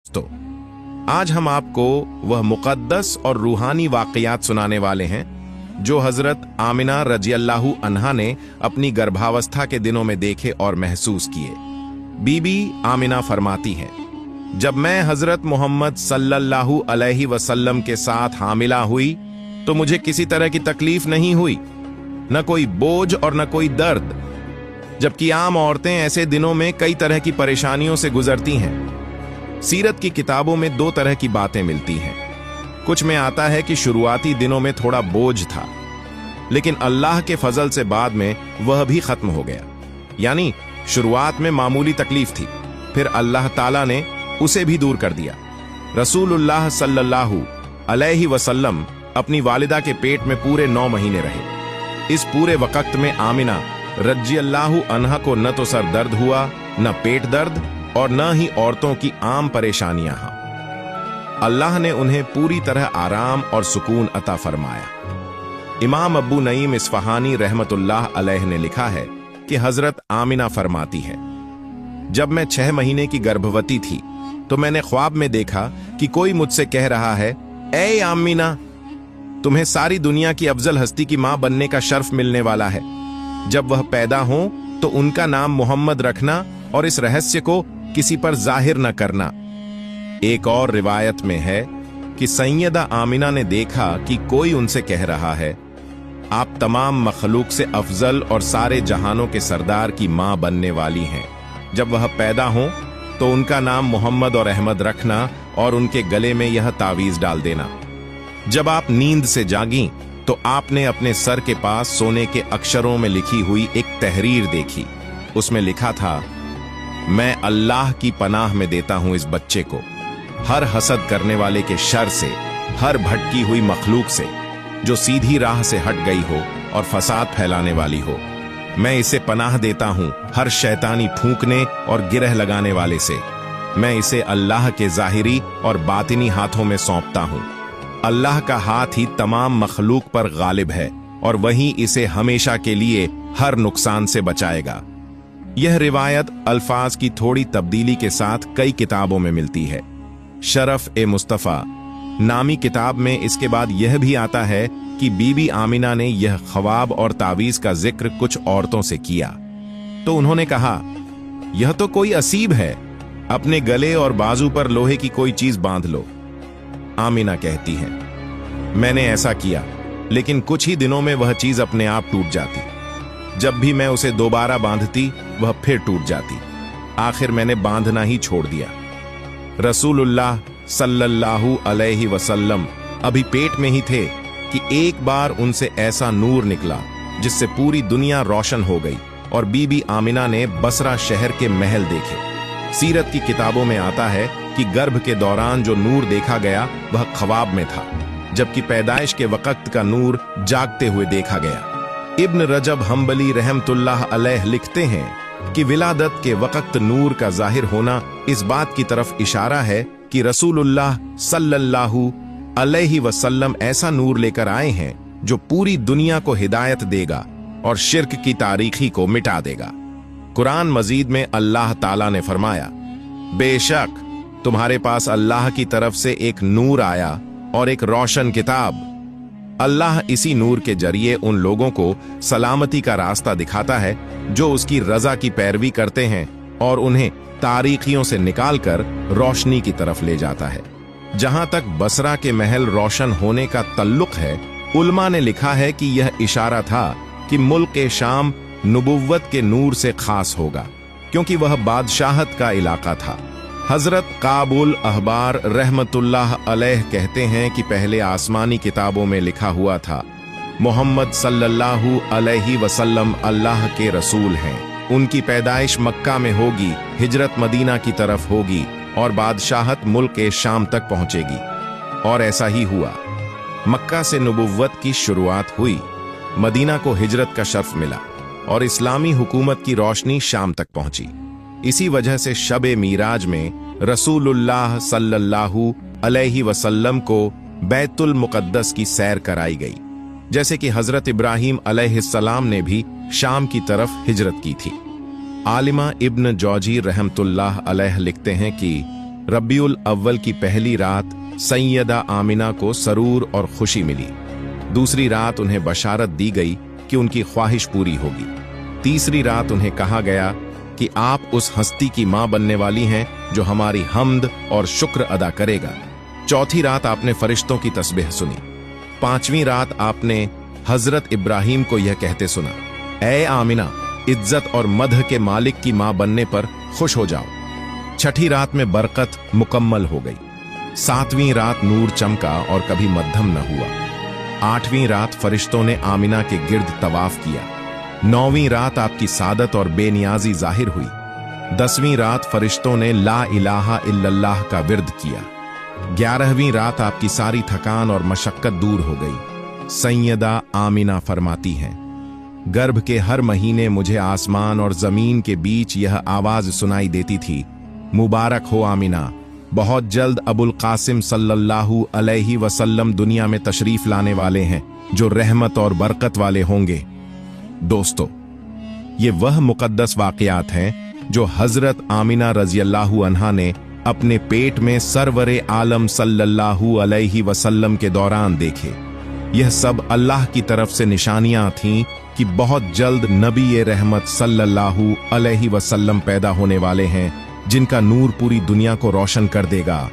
तो आज हम आपको वह मुक़द्दस और रूहानी वाक़यात सुनाने वाले हैं जो हज़रत आमिना रज़ियल्लाहु अन्हा ने अपनी गर्भावस्था के दिनों में देखे और महसूस किए। बीबी आमिना फरमाती हैं, जब मैं हज़रत मोहम्मद सल्लल्लाहु अलैहि वसल्लम के साथ हामिला हुई तो मुझे किसी तरह की तकलीफ नहीं हुई, न कोई बोझ और न कोई दर्द, जबकि आम औरतें ऐसे दिनों में कई तरह की परेशानियों से गुजरती हैं। सीरत की किताबों में दो तरह की बातें मिलती हैं। कुछ में आता है कि शुरुआती दिनों में थोड़ा बोझ था, लेकिन अल्लाह के फजल से बाद में वह भी खत्म हो गया। यानी शुरुआत में मामूली तकलीफ थी, फिर अल्लाह ताला ने उसे भी दूर कर दिया। रसूलुल्लाह सल्लल्लाहु अलैहि वसल्लम अपनी वालिदा के पेट में पूरे 9 महीने रहे। इस पूरे वक्त में आमिना रज़ियल्लाहु अन्हा को न तो सर दर्द हुआ, न पेट दर्द और न ही औरतों की आम परेशानियां। अल्लाह ने उन्हें पूरी तरह आराम और सुकून अता फरमाया। इमाम अबू नईम इस्फहानी रहमतुल्लाह अलैह ने लिखा है कि हजरत आमिना फरमाती है, जब मैं 6 महीने की गर्भवती थी तो मैंने ख्वाब में देखा कि कोई मुझसे कह रहा है, ए आमिना, तुम्हें सारी दुनिया की अफजल हस्ती की मां बनने का शर्फ मिलने वाला है। जब वह पैदा हो तो उनका नाम मोहम्मद रखना और इस रहस्य को किसी पर जाहिर न करना। एक और रिवायत में है कि सैयदा आमिना ने देखा कि कोई उनसे कह रहा है, आप तमाम मखलूक से अफजल और सारे जहानों के सरदार की मां बनने वाली हैं। जब वह पैदा हो तो उनका नाम मोहम्मद और अहमद रखना और उनके गले में यह तावीज डाल देना। जब आप नींद से जागी तो आपने अपने सर के पास सोने के अक्षरों में लिखी हुई एक तहरीर देखी। उसमें लिखा था, मैं अल्लाह की पनाह में देता हूं इस बच्चे को, हर हसद करने वाले के शर से, हर भटकी हुई मखलूक से जो सीधी राह से हट गई हो और फसाद फैलाने वाली हो। मैं इसे पनाह देता हूं हर शैतानी फूंकने और गिरह लगाने वाले से। मैं इसे अल्लाह के जाहिरी और बातिनी हाथों में सौंपता हूं। अल्लाह का हाथ ही तमाम मखलूक पर गालिब है और वही इसे हमेशा के लिए हर नुकसान से बचाएगा। यह रिवायत अल्फाज की थोड़ी तब्दीली के साथ कई किताबों में मिलती है। शरफ ए मुस्तफ़ा नामी किताब में इसके बाद यह भी आता है कि बीबी आमिना ने यह ख्वाब और तावीज का जिक्र कुछ औरतों से किया तो उन्होंने कहा, यह तो कोई असीब है, अपने गले और बाजू पर लोहे की कोई चीज बांध लो। आमिना कहती है, मैंने ऐसा किया, लेकिन कुछ ही दिनों में वह चीज अपने आप टूट जाती। जब भी मैं उसे दोबारा बांधती वह फिर टूट जाती। आखिर मैंने बांधना ही छोड़ दिया। रसूलुल्लाह सल्लल्लाहु अलैहि वसल्लम अभी पेट में ही थे कि एक बार उनसे ऐसा नूर निकला जिससे पूरी दुनिया रोशन हो गई और बीबी आमिना ने बसरा शहर के महल देखे। सीरत की किताबों में आता है कि गर्भ के दौरान जो नूर देखा गया वह ख्वाब में था, जबकि पैदाइश के वक्त का नूर जागते हुए देखा गया। इब्न रजब हम्बली रहमतुल्लाह अलैह लिखते हैं कि विलादत के वक्त नूर का जाहिर होना इस बात की तरफ इशारा है कि रसूलुल्लाह सल्लल्लाहु अलैहि वसल्लम ऐसा नूर लेकर आए हैं जो पूरी दुनिया को हिदायत देगा और शिर्क की तारीखी को मिटा देगा। कुरान मजीद में अल्लाह ताला ने फरमाया, बेशक तुम्हारे पास अल्लाह की तरफ से एक नूर आया और एक रोशन किताब। अल्लाह इसी नूर के जरिए उन लोगों को सलामती का रास्ता दिखाता है जो उसकी रजा की पैरवी करते हैं और उन्हें तारीखियों से निकालकर रोशनी की तरफ ले जाता है। जहां तक बसरा के महल रोशन होने का तल्लुक है, उल्मा ने लिखा है कि यह इशारा था कि मुल्क शाम नबुव्वत के नूर से खास होगा, क्योंकि वह बादशाहत का इलाका था। हजरत काबुल अहबार रहमतुल्लाह अलैह कहते हैं कि पहले आसमानी किताबों में लिखा हुआ था, मोहम्मद सल्लल्लाहु अलैहि वसल्लम अल्लाह के रसूल हैं। उनकी पैदाइश मक्का में होगी, हिजरत मदीना की तरफ होगी और बादशाहत मुल्क शाम तक पहुंचेगी। और ऐसा ही हुआ। मक्का से नबुव्वत की शुरुआत हुई, मदीना को हिजरत का शर्फ मिला और इस्लामी हुकूमत की रोशनी शाम तक पहुंची। इसी वजह से शबे मीराज में रसूलुल्लाह सल्लल्लाहु अलैहि वसल्लम को बैतुल मुक़द्दस की सैर कराई गई, जैसे कि हजरत इब्राहीम अलैहिस्सलाम ने भी शाम की तरफ हिजरत की थी। आलिमा इब्न जौजी रहमतुल्लाह अलैह लिखते हैं कि रब्बियुल अव्वल की पहली रात सैयदा आमिना को सरूर और खुशी मिली। दूसरी रात उन्हें बशारत दी गई कि उनकी ख्वाहिश पूरी होगी। तीसरी रात उन्हें कहा गया कि आप उस हस्ती की मां बनने वाली हैं जो हमारी हम्द और शुक्र अदा करेगा। चौथी रात आपने फरिश्तों की तस्बीह सुनी। पांचवीं रात आपने हजरत इब्राहिम को यह कहते सुना, ऐ आमिना, इज्जत और मदह के मालिक की मां बनने पर खुश हो जाओ। छठी रात में बरकत मुकम्मल हो गई। सातवीं रात नूर चमका और कभी मध्यम न हुआ। आठवीं रात फरिश्तों ने आमिना के गिर्द तवाफ किया। नौवीं रात आपकी सादत और बेनियाजी जाहिर हुई। 10वीं रात फरिश्तों ने ला इलाहा इल्लल्लाह का विर्द किया। 11वीं रात आपकी सारी थकान और मशक्कत दूर हो गई। सैयदा आमिना फरमाती हैं, गर्भ के हर महीने मुझे आसमान और जमीन के बीच यह आवाज सुनाई देती थी, मुबारक हो आमिना, बहुत जल्द अबुल कासिम सल्लल्लाहु अलैहि वसल्लम दुनिया में तशरीफ लाने वाले हैं जो रहमत और बरकत वाले होंगे। दोस्तों, ये वह मुकद्दस वाक़यात हैं जो हजरत आमिना रज़ियल्लाहु अन्हा ने अपने पेट में सरवरे आलम सल्लल्लाहु अलैहि वसल्लम के दौरान देखे। यह सब अल्लाह की तरफ से निशानियां थीं कि बहुत जल्द नबी रहमत सल्लल्लाहु अलैहि वसल्लम पैदा होने वाले हैं जिनका नूर पूरी दुनिया को रोशन कर देगा।